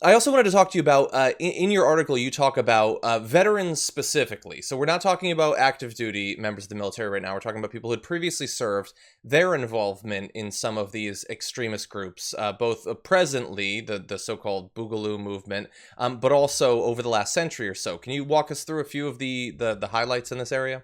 I also wanted to talk to you about, in your article, you talk about veterans specifically. So we're not talking about active duty members of the military right now. We're talking about people who had previously served, their involvement in some of these extremist groups, both presently, the so-called Boogaloo movement, but also over the last century or so. Can you walk us through a few of the highlights in this area?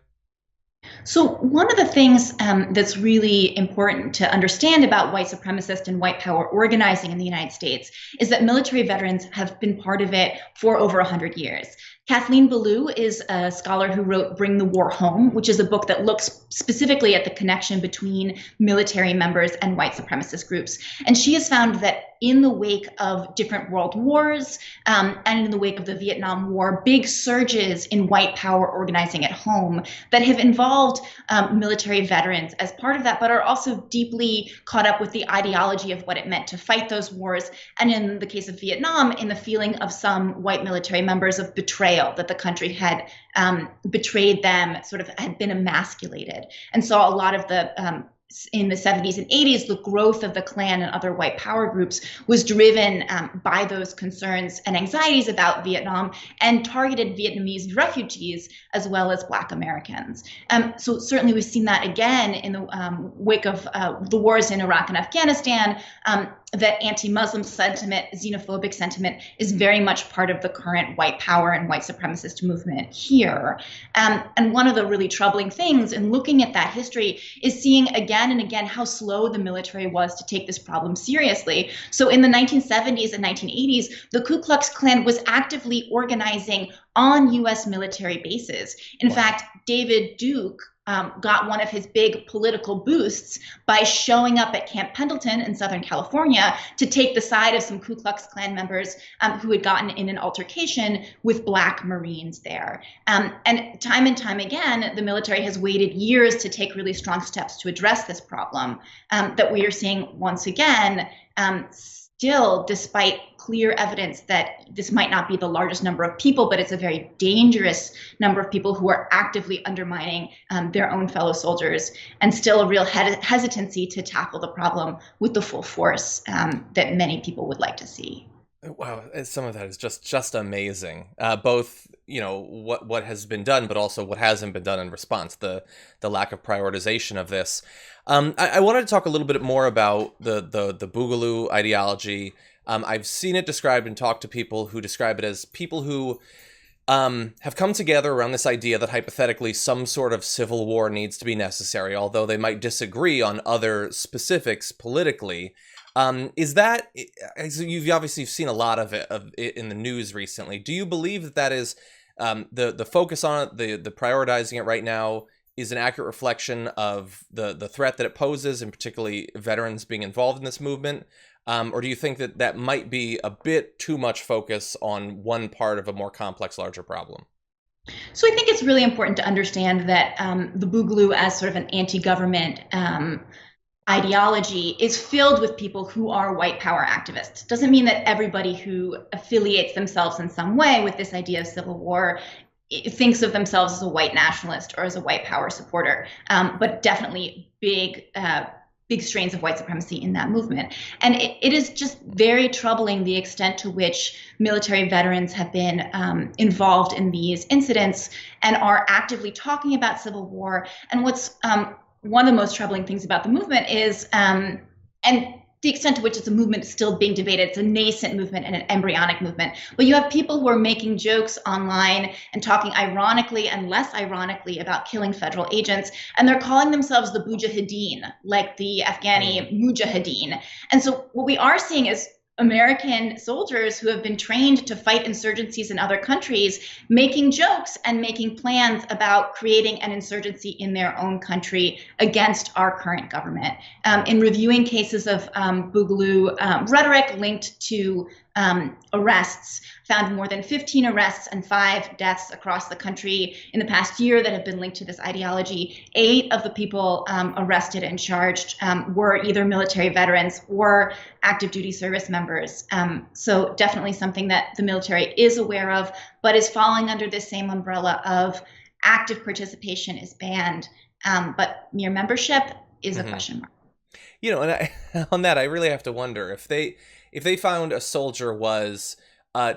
So, one of the things that's really important to understand about white supremacist and white power organizing in the United States is that military veterans have been part of it for over 100 years. Kathleen Belew is a scholar who wrote Bring the War Home, which is a book that looks specifically at the connection between military members and white supremacist groups. And she has found that in the wake of different world wars and in the wake of the Vietnam War, big surges in white power organizing at home that have involved military veterans as part of that, but are also deeply caught up with the ideology of what it meant to fight those wars. And in the case of Vietnam, in the feeling of some white military members of betrayal, that the country had betrayed them, sort of had been emasculated. And so a lot of the in the 70s and 80s, the growth of the Klan and other white power groups was driven by those concerns and anxieties about Vietnam and targeted Vietnamese refugees as well as Black Americans. So certainly we've seen that again in the wake of the wars in Iraq and Afghanistan. That anti-Muslim sentiment, xenophobic sentiment, is very much part of the current white power and white supremacist movement here. And one of the really troubling things in looking at that history is seeing again and again how slow the military was to take this problem seriously. So in the 1970s and 1980s, the Ku Klux Klan was actively organizing on U.S. military bases. In Wow. fact, David Duke got one of his big political boosts by showing up at Camp Pendleton in Southern California to take the side of some Ku Klux Klan members who had gotten in an altercation with Black Marines there. And time again, the military has waited years to take really strong steps to address this problem that we are seeing once again. Still, despite clear evidence that this might not be the largest number of people, but it's a very dangerous number of people who are actively undermining their own fellow soldiers, and still a real hesitancy to tackle the problem with the full force that many people would like to see. Wow, some of that is just amazing. Both, what has been done, but also what hasn't been done in response. The lack of prioritization of this. I wanted to talk a little bit more about the Boogaloo ideology. I've seen it described and talked to people who describe it as people who have come together around this idea that hypothetically some sort of civil war needs to be necessary, although they might disagree on other specifics politically. Is that, you've obviously seen a lot of it in the news recently. Do you believe that that is the focus on it, the prioritizing it right now is an accurate reflection of the threat that it poses, and particularly veterans being involved in this movement? Or do you think that that might be a bit too much focus on one part of a more complex, larger problem? So I think it's really important to understand that the Boogaloo as sort of an anti-government ideology is filled with people who are white power activists. Doesn't mean that everybody who affiliates themselves in some way with this idea of civil war thinks of themselves as a white nationalist or as a white power supporter, but definitely big strains of white supremacy in that movement. And it is just very troubling the extent to which military veterans have been involved in these incidents and are actively talking about civil war. And what's one of the most troubling things about the movement is, and the extent to which it's a movement is still being debated. It's a nascent movement and an embryonic movement. But you have people who are making jokes online and talking ironically and less ironically about killing federal agents. And they're calling themselves the Mujahideen, like the Afghani Mujahideen. And so what we are seeing is American soldiers who have been trained to fight insurgencies in other countries making jokes and making plans about creating an insurgency in their own country against our current government. In reviewing cases of Boogaloo rhetoric linked to arrests, found more than 15 arrests and 5 deaths across the country in the past year that have been linked to this ideology. 8 of the people arrested and charged were either military veterans or active duty service members. So definitely something that the military is aware of, but is falling under this same umbrella of active participation is banned, but mere membership is a question mark. And on that, I really have to wonder if they found a soldier was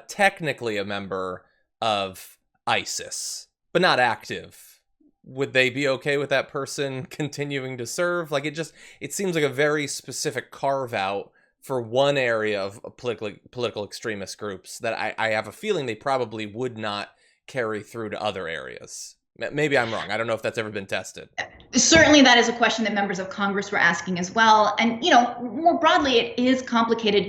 technically a member of ISIS, but not active, would they be okay with that person continuing to serve? Like, it seems like a very specific carve out for one area of political extremist groups that I have a feeling they probably would not carry through to other areas. Maybe I'm wrong. I don't know if that's ever been tested. Certainly, that is a question that members of Congress were asking as well. And, more broadly, it is complicated.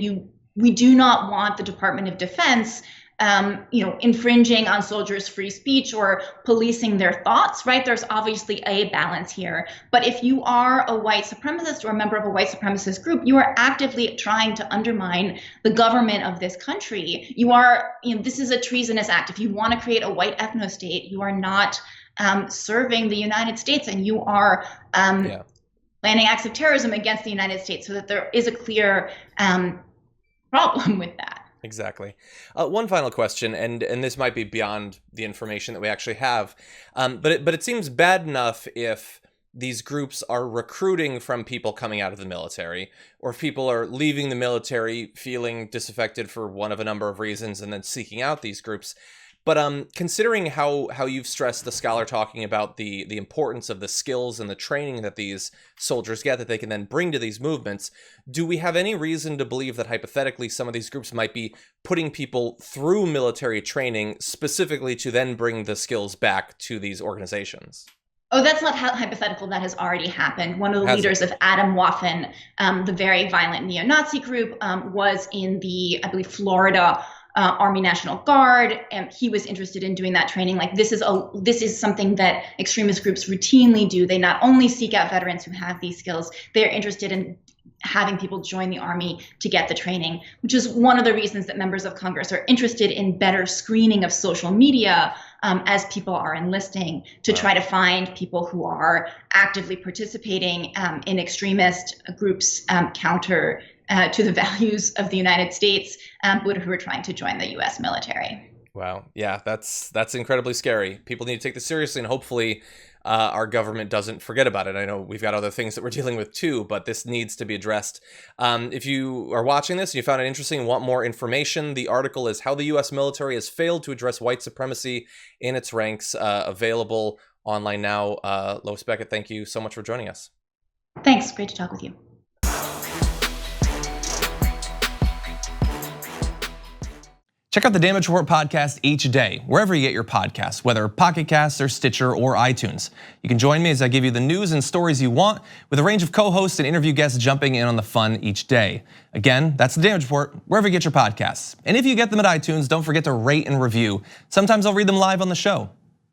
We do not want the Department of Defense infringing on soldiers' free speech or policing their thoughts, right? There's obviously a balance here. But if you are a white supremacist or a member of a white supremacist group, you are actively trying to undermine the government of this country. This is a treasonous act. If you want to create a white ethno-state, you are not serving the United States, and you are planning acts of terrorism against the United States, so that there is a clear problem with that. Exactly. One final question, and this might be beyond the information that we actually have, but it seems bad enough if these groups are recruiting from people coming out of the military, or if people are leaving the military feeling disaffected for one of a number of reasons and then seeking out these groups. But considering how you've stressed the scholar talking about the importance of the skills and the training that these soldiers get that they can then bring to these movements, do we have any reason to believe that hypothetically some of these groups might be putting people through military training specifically to then bring the skills back to these organizations? Oh, that's not hypothetical. That has already happened. One of the leaders of Adam Waffen, the very violent neo-Nazi group, was in the, I believe, Florida Army National Guard, and he was interested in doing that training. Like, this is something that extremist groups routinely do. They not only seek out veterans who have these skills, they're interested in having people join the Army to get the training, which is one of the reasons that members of Congress are interested in better screening of social media as people are enlisting, to try to find people who are actively participating in extremist groups counter to the values of the United States, but who are trying to join the U.S. military. Wow. Yeah, that's incredibly scary. People need to take this seriously, and hopefully our government doesn't forget about it. I know we've got other things that we're dealing with too, but this needs to be addressed. If you are watching this and you found it interesting and want more information, the article is How the U.S. Military Has Failed to Address White Supremacy in Its Ranks, available online now. Lois Beckett, thank you so much for joining us. Thanks. Great to talk with you. Check out the Damage Report podcast each day, wherever you get your podcasts, whether Pocket Casts or Stitcher or iTunes. You can join me as I give you the news and stories you want, with a range of co-hosts and interview guests jumping in on the fun each day. Again, that's the Damage Report, wherever you get your podcasts. And if you get them at iTunes, don't forget to rate and review. Sometimes I'll read them live on the show.